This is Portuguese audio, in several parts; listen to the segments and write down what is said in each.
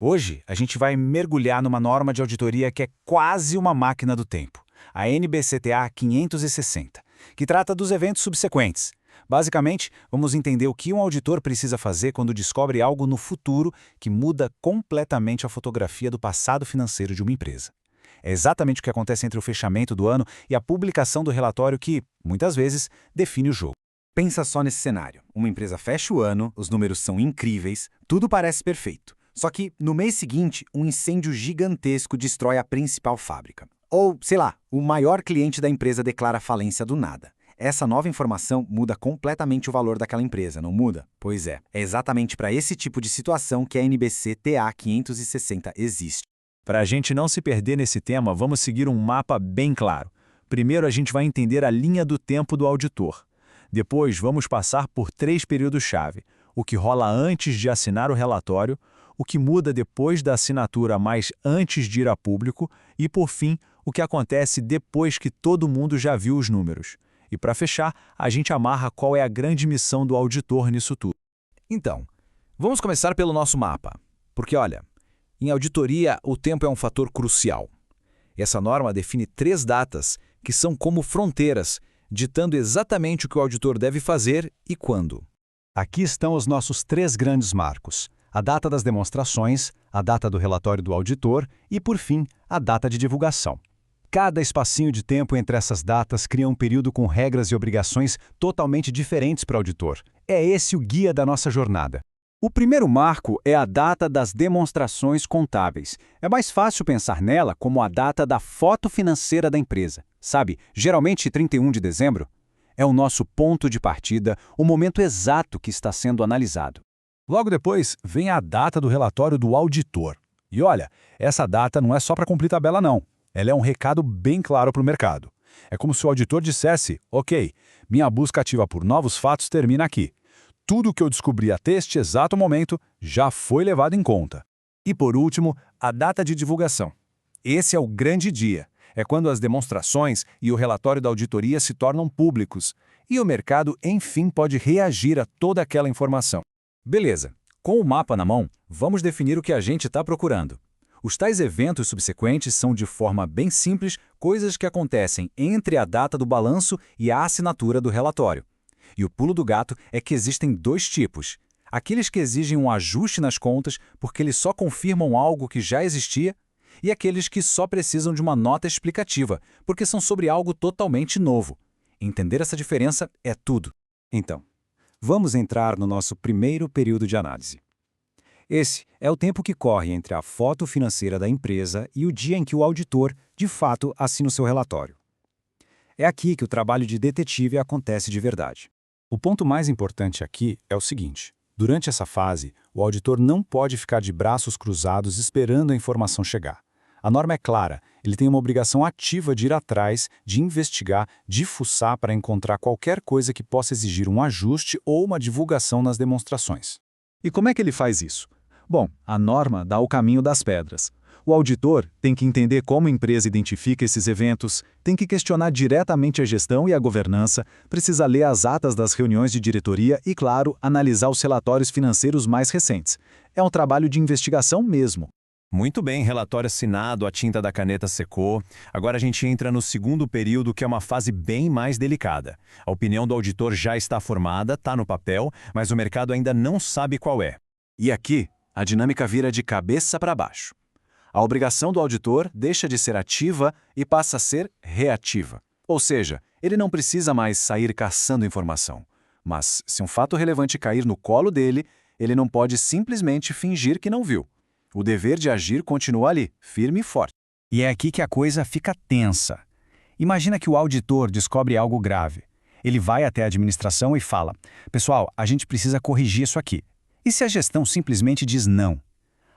Hoje, a gente vai mergulhar numa norma de auditoria que é quase uma máquina do tempo, a NBCTA 560, que trata dos eventos subsequentes. Basicamente, vamos entender o que um auditor precisa fazer quando descobre algo no futuro que muda completamente a fotografia do passado financeiro de uma empresa. É exatamente o que acontece entre o fechamento do ano e a publicação do relatório que, muitas vezes, define o jogo. Pensa só nesse cenário. Uma empresa fecha o ano, os números são incríveis, tudo parece perfeito. Só que, no mês seguinte, um incêndio gigantesco destrói a principal fábrica. Ou, sei lá, o maior cliente da empresa declara falência do nada. Essa nova informação muda completamente o valor daquela empresa, não muda? Pois é exatamente para esse tipo de situação que a NBC-TA 560 existe. Para a gente não se perder nesse tema, vamos seguir um mapa bem claro. Primeiro, a gente vai entender a linha do tempo do auditor. Depois, vamos passar por 3 períodos-chave: o que rola antes de assinar o relatório, o que muda depois da assinatura, mas antes de ir a público, e, por fim, o que acontece depois que todo mundo já viu os números. E, para fechar, a gente amarra qual é a grande missão do auditor nisso tudo. Então, vamos começar pelo nosso mapa. Porque, olha, em auditoria, o tempo é um fator crucial. Essa norma define 3 datas, que são como fronteiras, ditando exatamente o que o auditor deve fazer e quando. Aqui estão os nossos 3 grandes marcos: a data das demonstrações, a data do relatório do auditor e, por fim, a data de divulgação. Cada espacinho de tempo entre essas datas cria um período com regras e obrigações totalmente diferentes para o auditor. É esse o guia da nossa jornada. O primeiro marco é a data das demonstrações contábeis. É mais fácil pensar nela como a data da foto financeira da empresa. Sabe, geralmente 31 de dezembro. É o nosso ponto de partida, o momento exato que está sendo analisado. Logo depois, vem a data do relatório do auditor. E olha, essa data não é só para cumprir tabela não. Ela é um recado bem claro para o mercado. É como se o auditor dissesse: ok, minha busca ativa por novos fatos termina aqui. Tudo o que eu descobri até este exato momento já foi levado em conta. E por último, a data de divulgação. Esse é o grande dia. É quando as demonstrações e o relatório da auditoria se tornam públicos. E o mercado, enfim, pode reagir a toda aquela informação. Beleza, com o mapa na mão, vamos definir o que a gente está procurando. Os tais eventos subsequentes são, de forma bem simples, coisas que acontecem entre a data do balanço e a assinatura do relatório. E o pulo do gato é que existem 2 tipos: aqueles que exigem um ajuste nas contas porque eles só confirmam algo que já existia, e aqueles que só precisam de uma nota explicativa, porque são sobre algo totalmente novo. Entender essa diferença é tudo. Então, vamos entrar no nosso primeiro período de análise. Esse é o tempo que corre entre a foto financeira da empresa e o dia em que o auditor, de fato, assina o seu relatório. É aqui que o trabalho de detetive acontece de verdade. O ponto mais importante aqui é o seguinte: durante essa fase, o auditor não pode ficar de braços cruzados esperando a informação chegar. A norma é clara, ele tem uma obrigação ativa de ir atrás, de investigar, de fuçar para encontrar qualquer coisa que possa exigir um ajuste ou uma divulgação nas demonstrações. E como é que ele faz isso? Bom, a norma dá o caminho das pedras. O auditor tem que entender como a empresa identifica esses eventos, tem que questionar diretamente a gestão e a governança, precisa ler as atas das reuniões de diretoria e, claro, analisar os relatórios financeiros mais recentes. É um trabalho de investigação mesmo. Muito bem, relatório assinado, a tinta da caneta secou. Agora a gente entra no segundo período, que é uma fase bem mais delicada. A opinião do auditor já está formada, está no papel, mas o mercado ainda não sabe qual é. E aqui, a dinâmica vira de cabeça para baixo. A obrigação do auditor deixa de ser ativa e passa a ser reativa. Ou seja, ele não precisa mais sair caçando informação. Mas, se um fato relevante cair no colo dele, ele não pode simplesmente fingir que não viu. O dever de agir continua ali, firme e forte. E é aqui que a coisa fica tensa. Imagina que o auditor descobre algo grave. Ele vai até a administração e fala: pessoal, a gente precisa corrigir isso aqui. E se a gestão simplesmente diz não?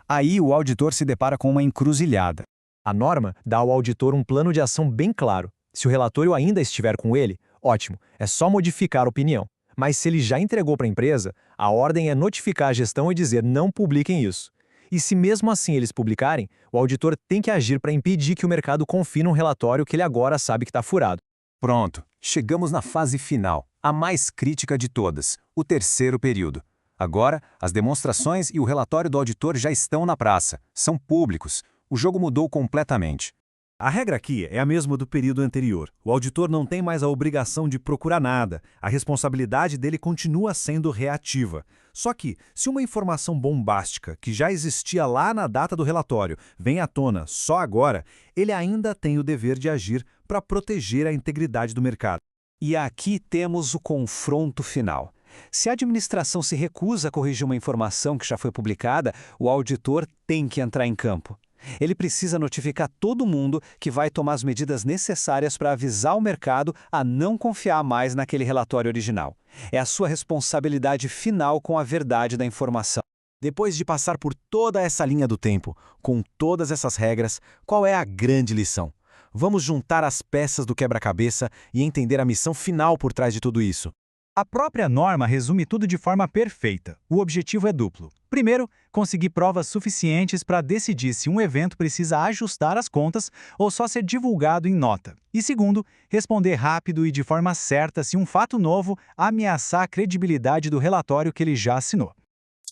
Aí o auditor se depara com uma encruzilhada. A norma dá ao auditor um plano de ação bem claro. Se o relatório ainda estiver com ele, ótimo, é só modificar a opinião. Mas se ele já entregou para a empresa, a ordem é notificar a gestão e dizer: não publiquem isso. E se mesmo assim eles publicarem, o auditor tem que agir para impedir que o mercado confie num relatório que ele agora sabe que está furado. Pronto, chegamos na fase final, a mais crítica de todas, o terceiro período. Agora, as demonstrações e o relatório do auditor já estão na praça, são públicos. O jogo mudou completamente. A regra aqui é a mesma do período anterior. O auditor não tem mais a obrigação de procurar nada. A responsabilidade dele continua sendo reativa. Só que, se uma informação bombástica, que já existia lá na data do relatório, vem à tona só agora, ele ainda tem o dever de agir para proteger a integridade do mercado. E aqui temos o confronto final. Se a administração se recusa a corrigir uma informação que já foi publicada, o auditor tem que entrar em campo. Ele precisa notificar todo mundo que vai tomar as medidas necessárias para avisar o mercado a não confiar mais naquele relatório original. É a sua responsabilidade final com a verdade da informação. Depois de passar por toda essa linha do tempo, com todas essas regras, qual é a grande lição? Vamos juntar as peças do quebra-cabeça e entender a missão final por trás de tudo isso. A própria norma resume tudo de forma perfeita. O objetivo é duplo. Primeiro, conseguir provas suficientes para decidir se um evento precisa ajustar as contas ou só ser divulgado em nota. E segundo, responder rápido e de forma certa se um fato novo ameaçar a credibilidade do relatório que ele já assinou.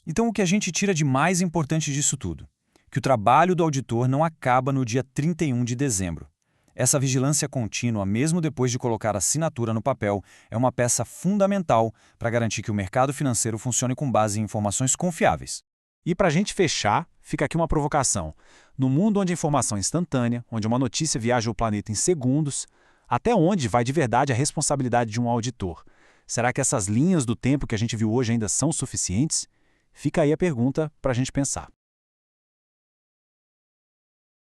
Então, o que a gente tira de mais importante disso tudo? Que o trabalho do auditor não acaba no dia 31 de dezembro. Essa vigilância contínua, mesmo depois de colocar a assinatura no papel, é uma peça fundamental para garantir que o mercado financeiro funcione com base em informações confiáveis. E para a gente fechar, fica aqui uma provocação. No mundo onde a informação é instantânea, onde uma notícia viaja o planeta em segundos, até onde vai de verdade a responsabilidade de um auditor? Será que essas linhas do tempo que a gente viu hoje ainda são suficientes? Fica aí a pergunta para a gente pensar.